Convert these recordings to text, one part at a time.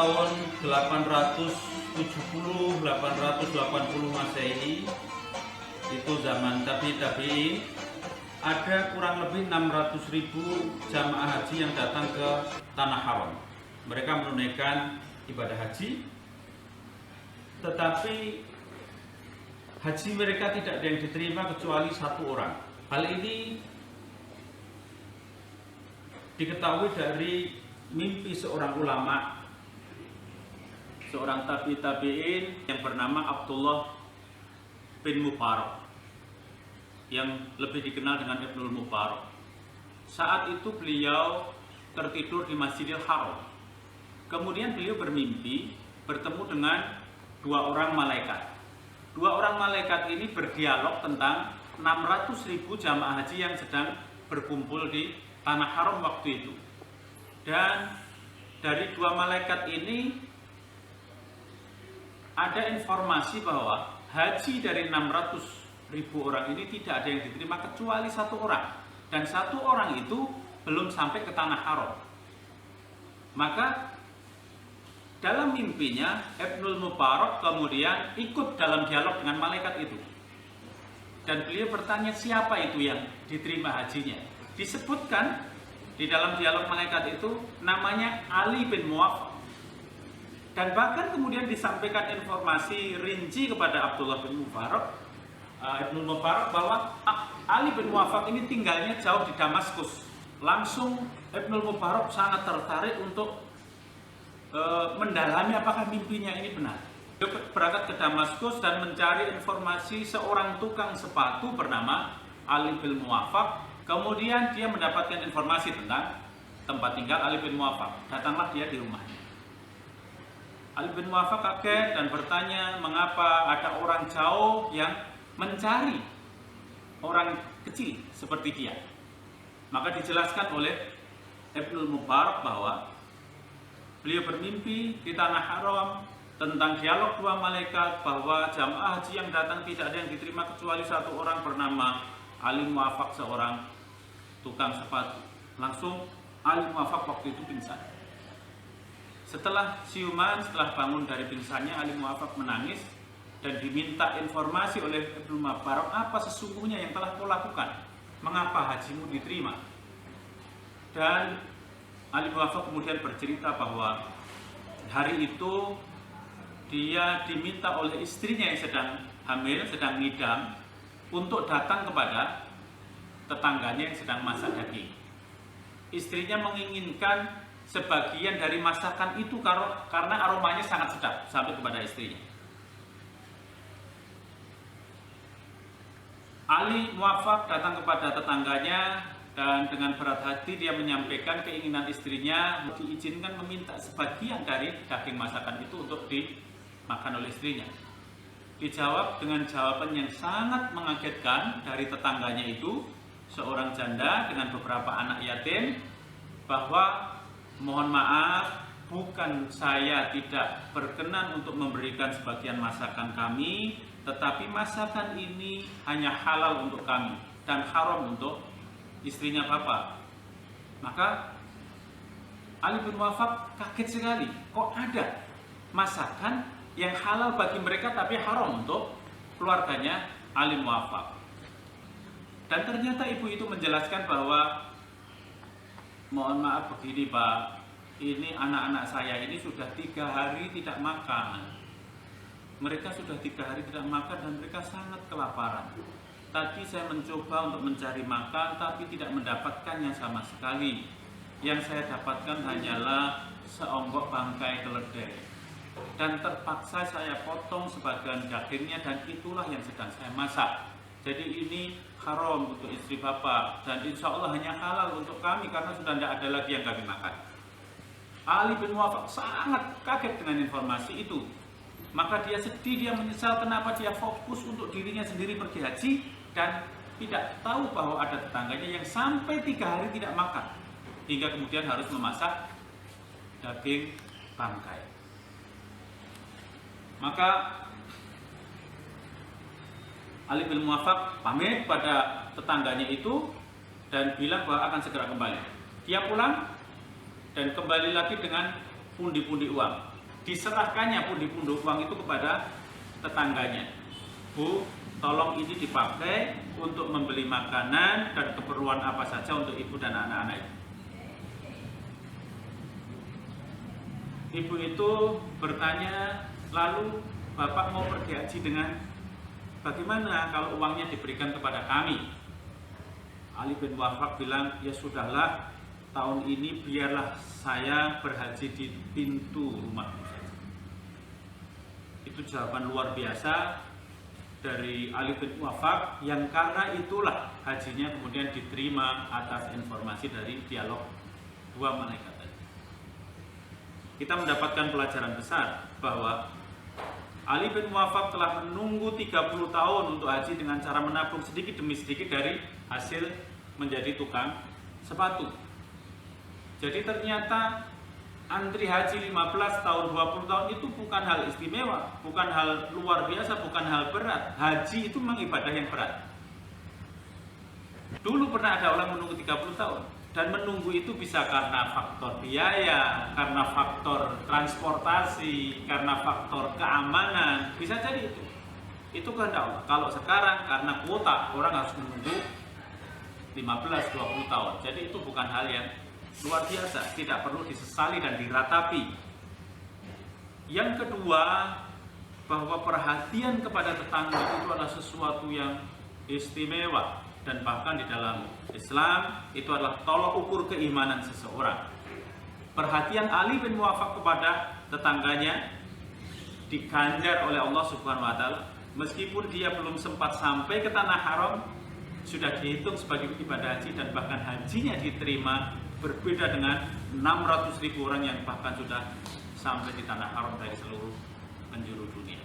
tahun 870-880 Masehi, itu zaman tabi'in, ada kurang lebih 600.000 jamaah haji yang datang ke Tanah Haram. Mereka menunaikan ibadah haji, tetapi haji mereka tidak ada yang diterima kecuali satu orang. Hal ini diketahui dari mimpi seorang ulama, seorang tabi'in yang bernama Abdullah bin Mubarak, yang lebih dikenal dengan Ibnul Mubarak. Saat itu beliau tertidur di Masjidil Haram. Kemudian beliau bermimpi bertemu dengan dua orang malaikat. Dua orang malaikat ini berdialog tentang 600.000 jamaah haji yang sedang berkumpul di Tanah Haram waktu itu. Dan dari dua malaikat ini ada informasi bahwa haji dari 600.000 orang ini tidak ada yang diterima kecuali satu orang, dan satu orang itu belum sampai ke Tanah Haram. Maka dalam mimpinya Ibnul Mubarak kemudian ikut dalam dialog dengan malaikat itu, dan beliau bertanya siapa itu yang diterima hajinya. Disebutkan di dalam dialog malaikat itu namanya Ali bin Muwaffaq, dan bahkan kemudian disampaikan informasi rinci kepada Abdullah bin Mubarak, Ibnul Mubarak, bahwa Ali bin Muwaffaq ini tinggalnya jauh di Damaskus. Langsung Ibnul Mubarak sangat tertarik untuk mendalami apakah mimpinya ini benar. Dia berangkat ke Damaskus dan mencari informasi seorang tukang sepatu bernama Ali bin Muwaffaq. Kemudian dia mendapatkan informasi tentang tempat tinggal Ali bin Muwaffaq. Datanglah dia di rumahnya. Ali bin Muwaffaq kaget dan bertanya mengapa ada orang jauh yang mencari orang kecil seperti dia. Maka dijelaskan oleh Ibnul Mubarak bahwa beliau bermimpi di Tanah Haram tentang dialog dua malaikat, bahwa jamaah haji yang datang tidak ada yang diterima kecuali satu orang bernama Ali Muwaffaq, seorang tukang sepatu. Langsung Ali Muwaffaq waktu itu pingsan. Setelah siuman, setelah bangun dari pingsannya, Ali Muwaffaq menangis dan diminta informasi oleh Ibnul Mubarak, apa sesungguhnya yang telah kau lakukan, mengapa hajimu diterima. Dan Ali Muwaffaq kemudian bercerita bahwa hari itu dia diminta oleh istrinya yang sedang hamil, sedang ngidam, untuk datang kepada tetangganya yang sedang masak daging. Istrinya menginginkan sebagian dari masakan itu karena aromanya sangat sedap sampai kepada istrinya. Ali Muwaffaq datang kepada tetangganya dan dengan berat hati dia menyampaikan keinginan istrinya diizinkan meminta sebagian dari daging masakan itu untuk dimakan oleh istrinya. Dijawab dengan jawaban yang sangat mengagetkan dari tetangganya itu, seorang janda dengan beberapa anak yatim, bahwa mohon maaf, bukan saya tidak berkenan untuk memberikan sebagian masakan kami, tetapi masakan ini hanya halal untuk kami dan haram untuk istrinya Bapak. Maka Ali bin Muwaffaq kaget sekali, kok ada masakan yang halal bagi mereka tapi haram untuk keluarganya Ali Muwaffaq. Dan ternyata ibu itu menjelaskan bahwa mohon maaf begini Pak, ini anak-anak saya ini sudah 3 hari tidak makan. Mereka sudah 3 hari tidak makan dan mereka sangat kelaparan. Tadi saya mencoba untuk mencari makan tapi tidak mendapatkannya sama sekali. Yang saya dapatkan hanyalah seonggok bangkai keledai. Dan terpaksa saya potong sebagian dagingnya dan itulah yang sedang saya masak. Jadi ini haram untuk istri Bapak dan insya Allah hanya halal untuk kami karena sudah tidak ada lagi yang kami makan. Ali bin Muwaffaq sangat kaget dengan informasi itu. Maka dia sedih, dia menyesal kenapa dia fokus untuk dirinya sendiri pergi haji dan tidak tahu bahwa ada tetangganya yang sampai 3 hari tidak makan hingga kemudian harus memasak daging bangkai. Maka Ali bin Muwaffaq pamit pada tetangganya itu dan bilang bahwa akan segera kembali. Dia pulang dan kembali lagi dengan pundi-pundi uang. diserahkannya pun di punduk uang itu kepada tetangganya. Bu, tolong ini dipakai untuk membeli makanan dan keperluan apa saja untuk ibu dan anak-anak itu. Ibu itu bertanya, lalu bapak mau pergi haji dengan bagaimana kalau uangnya diberikan kepada kami? Ali bin Wafaq bilang, ya sudahlah, tahun ini biarlah saya berhaji di pintu rumahmu saja. Itu jawaban luar biasa dari Ali bin Wafaq, yang karena itulah hajinya kemudian diterima atas informasi dari dialog dua malaikat tadi. Kita mendapatkan pelajaran besar bahwa Ali bin Wafaq telah menunggu 30 tahun untuk haji dengan cara menabung sedikit demi sedikit dari hasil menjadi tukang sepatu. Jadi ternyata antri haji 15 tahun, 20 tahun itu bukan hal istimewa, bukan hal luar biasa, bukan hal berat. Haji itu memang ibadah yang berat. Dulu pernah ada orang menunggu 30 tahun, dan menunggu itu bisa karena faktor biaya, karena faktor transportasi, karena faktor keamanan, bisa jadi itu. Itu kehendak Allah. Kalau sekarang karena kuota, orang harus menunggu 15-20 tahun. Jadi itu bukan hal yang luar biasa, tidak perlu disesali dan diratapi. Yang kedua, bahwa perhatian kepada tetangga itu adalah sesuatu yang istimewa, dan bahkan di dalam Islam itu adalah tolok ukur keimanan seseorang. Perhatian Ali bin Wafaq kepada tetangganya diganjar oleh Allah Subhanahu wa taala, meskipun dia belum sempat sampai ke tanah haram, sudah dihitung sebagai ibadah haji, dan bahkan hajinya diterima. Berbeda dengan 600.000 orang yang bahkan sudah sampai di tanah haram dari seluruh penjuru dunia.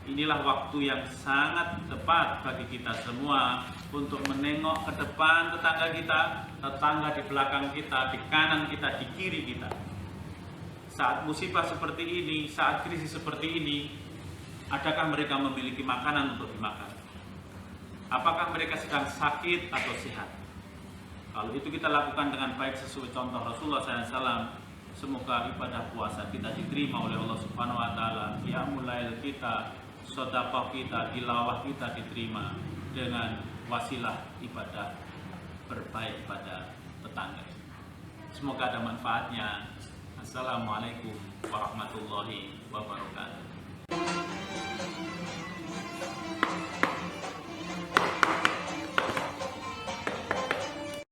Inilah waktu yang sangat tepat bagi kita semua untuk menengok ke depan tetangga kita, tetangga di belakang kita, di kanan kita, di kiri kita. Saat musibah seperti ini, saat krisis seperti ini, adakah mereka memiliki makanan untuk dimakan? Apakah mereka sedang sakit atau sehat? Kalau itu kita lakukan dengan baik sesuai contoh Rasulullah SAW, semoga ibadah puasa kita diterima oleh Allah Subhanahu wa taala, qiyamul lail kita, sedekah kita, tilawah kita diterima dengan wasilah ibadah berbaik pada tetangga. Semoga ada manfaatnya. Assalamualaikum warahmatullahi wabarakatuh.